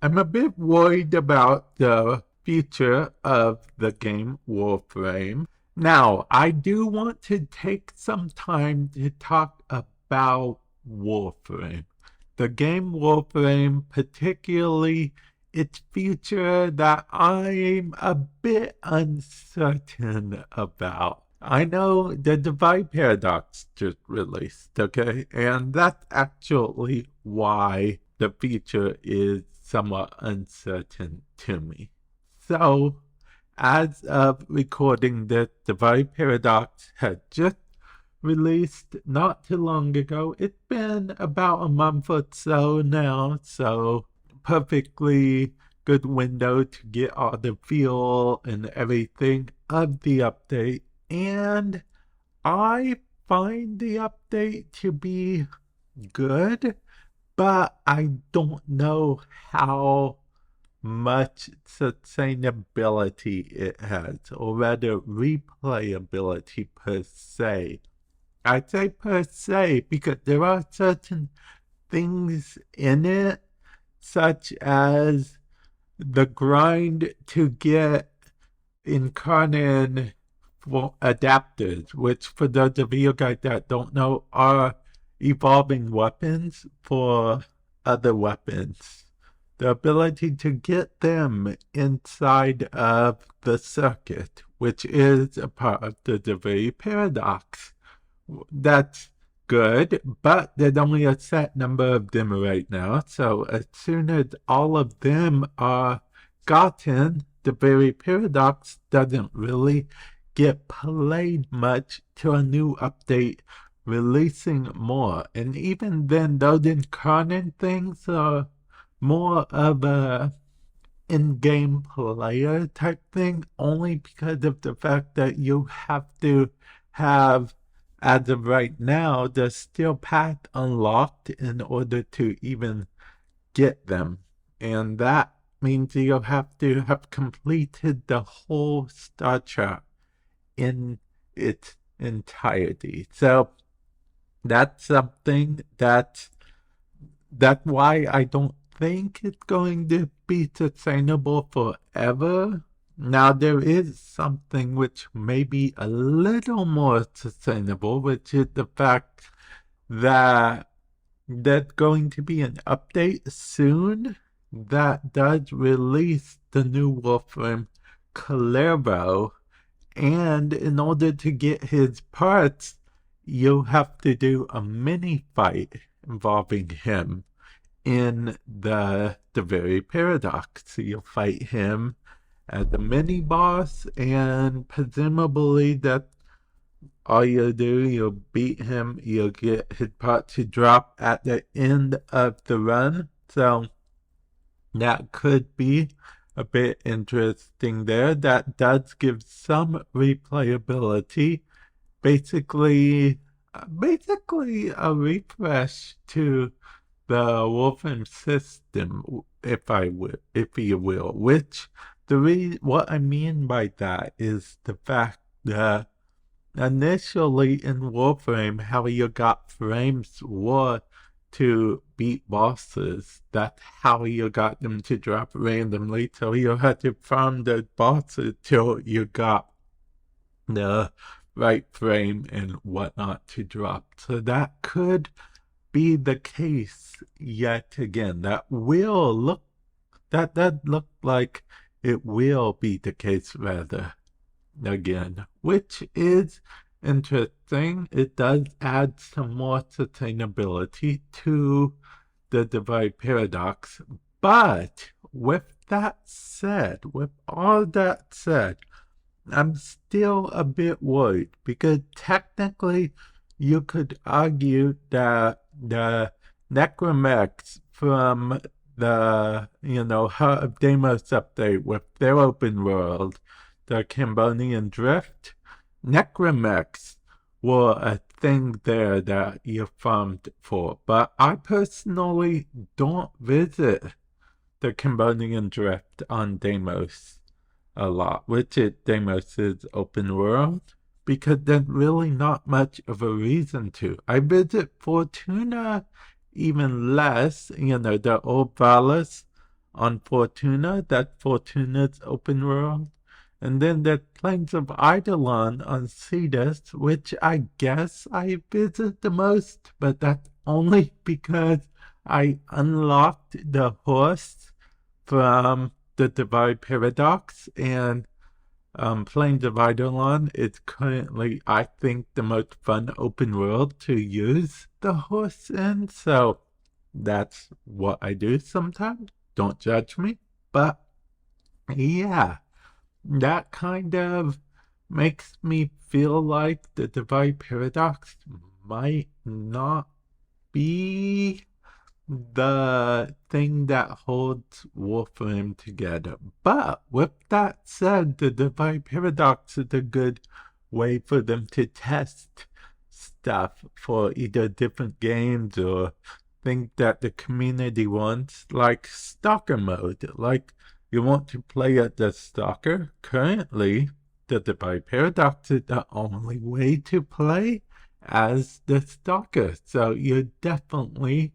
I'm a bit worried about the future of the game Warframe. Now, I do want to take some time to talk about Warframe. The game Warframe, particularly its future that I'm a bit uncertain about. I know the Divide Paradox just released, okay? And that's actually why the future is somewhat uncertain to me. So, as of recording this, Divide Paradox had just released not too long ago. It's been about a month or so now, so perfectly good window to get all the feel and everything of the update. And I find the update to be good, but I don't know how much sustainability it has, or rather replayability per se. I say per se because there are certain things in it, such as the grind to get incarnate adapters, which for those of you guys that don't know are evolving weapons for other weapons. The ability to get them inside of the circuit, which is a part of the Duviri paradox. That's good, but there's only a set number of them right now, so as soon as all of them are gotten, the very paradox doesn't really get played much till a new update releasing more. And even then, those incarnate things are more of a in-game player type thing, only because of the fact that you have to have, as of right now, the steel path unlocked in order to even get them. And that means you'll have to have completed the whole star chart in its entirety. So that's something that's why I don't think it's going to be sustainable forever. Now, there is something which may be a little more sustainable, which is the fact that there's going to be an update soon that does release the new Warframe Cerebral, and in order to get his parts, you'll have to do a mini fight involving him in the very paradox. So you'll fight him as a mini boss, and presumably that all you'll do, you'll beat him, you'll get his part to drop at the end of the run. So that could be a bit interesting there. That does give some replayability. Basically a refresh to the Warframe system, if you will. Which what I mean by that is the fact that initially in Warframe, how you got frames were to beat bosses. That's how you got them to drop randomly. So you had to farm the bosses till you got the right frame and whatnot to drop. So that could be the case yet again. That look like it will be the case rather again, which is interesting. It does add some more sustainability to the Divide Paradox. But with all that said, I'm still a bit worried because technically you could argue that the necromex from the, Heart of Deimos update with their open world, the Cambodian Drift, necromex were a thing there that you farmed for. But I personally don't visit the Cambodian Drift on Deimos a lot, which is Deimos' open world, because there's really not much of a reason to. I visit Fortuna even less, the old Valis on Fortuna. That Fortuna's open world. And then there's Plains of Eidolon on Cetus, which I guess I visit the most, but that's only because I unlocked the horse from the Divide Paradox, and Plains of Eidolon is currently, I think, the most fun open world to use the horse in, so that's what I do sometimes. Don't judge me, but yeah, that kind of makes me feel like the Divide Paradox might not be the thing that holds Warframe together. But with that said, the Divide Paradox is a good way for them to test stuff for either different games or things that the community wants, like Stalker mode. Like, you want to play as the Stalker? Currently, the Divide Paradox is the only way to play as the Stalker. So you definitely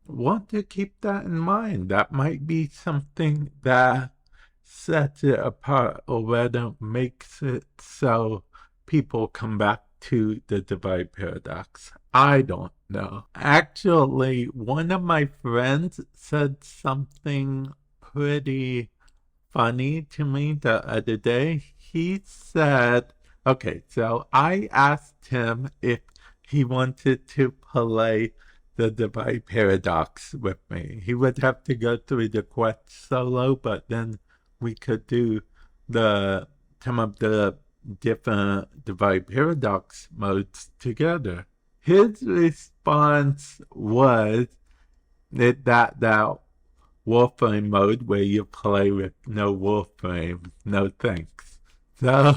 want to keep that in mind. That might be something that sets it apart, or rather makes it so people come back to the Divide Paradox. I don't know. Actually, one of my friends said something pretty funny to me the other day. He said, okay, so I asked him if he wanted to play the Divide Paradox with me. He would have to go through the quest solo, but then we could do some of the different Divide Paradox modes together. His response was that Warframe mode where you play with no Warframe, no thanks. So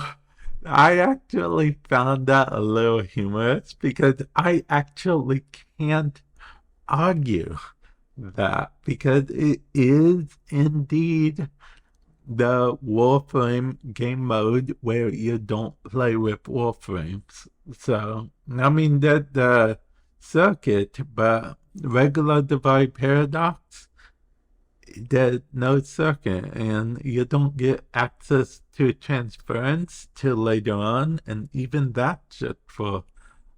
I actually found that a little humorous because I actually can't argue that, because it is indeed the Warframe game mode where you don't play with Warframes. So, I mean, that the circuit, but regular Divide Paradox, there's no circuit, and you don't get access to transference till later on, and even that's just for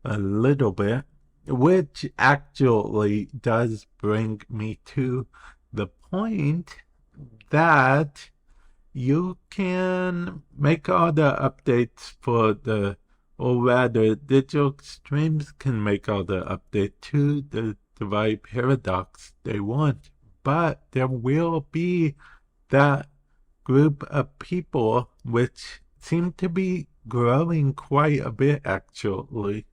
a little bit, which actually does bring me to the point that you can make all the updates for the, or rather, Digital Extremes can make all the updates to the Divide Paradox they want, but there will be that group of people, which seem to be growing quite a bit actually,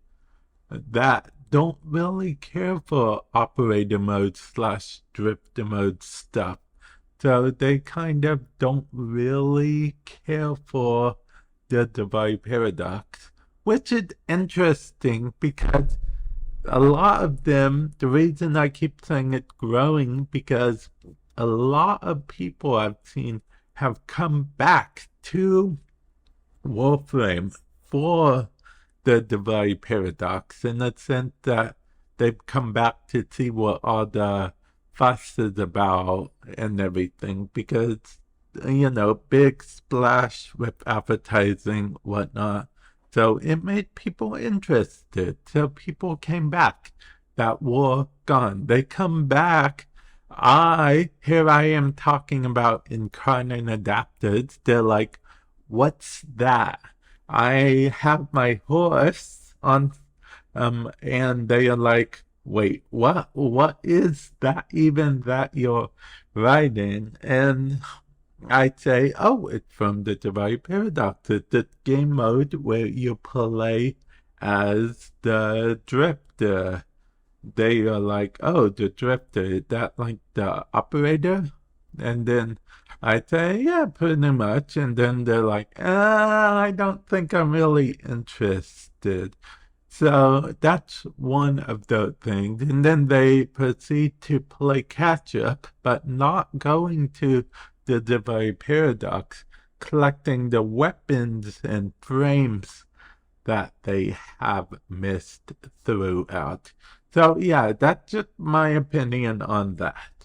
that don't really care for operator mode / drifter mode stuff. So they kind of don't really care for the Divide Paradox, which is interesting because a lot of them, the reason I keep saying it's growing, because a lot of people I've seen have come back to Warframe for the Duviri paradox, in the sense that they've come back to see what all the fuss is about and everything, because, you know, big splash with advertising, whatnot. So it made people interested. So people came back that were gone. They come back. Here I am talking about incarnate adapters. They're like, what's that? I have my horse on, and they are like, wait, what is that even that you're riding? And I say, oh, it's from the Duviri Paradox. It's the game mode where you play as the drifter. They are like, oh, the drifter, is that like the operator? And then I say, yeah, pretty much. And then they're like, I don't think I'm really interested. So that's one of the things. And then they proceed to play catch up, but not going to the Duviri Paradox, collecting the weapons and frames that they have missed throughout. So yeah, that's just my opinion on that.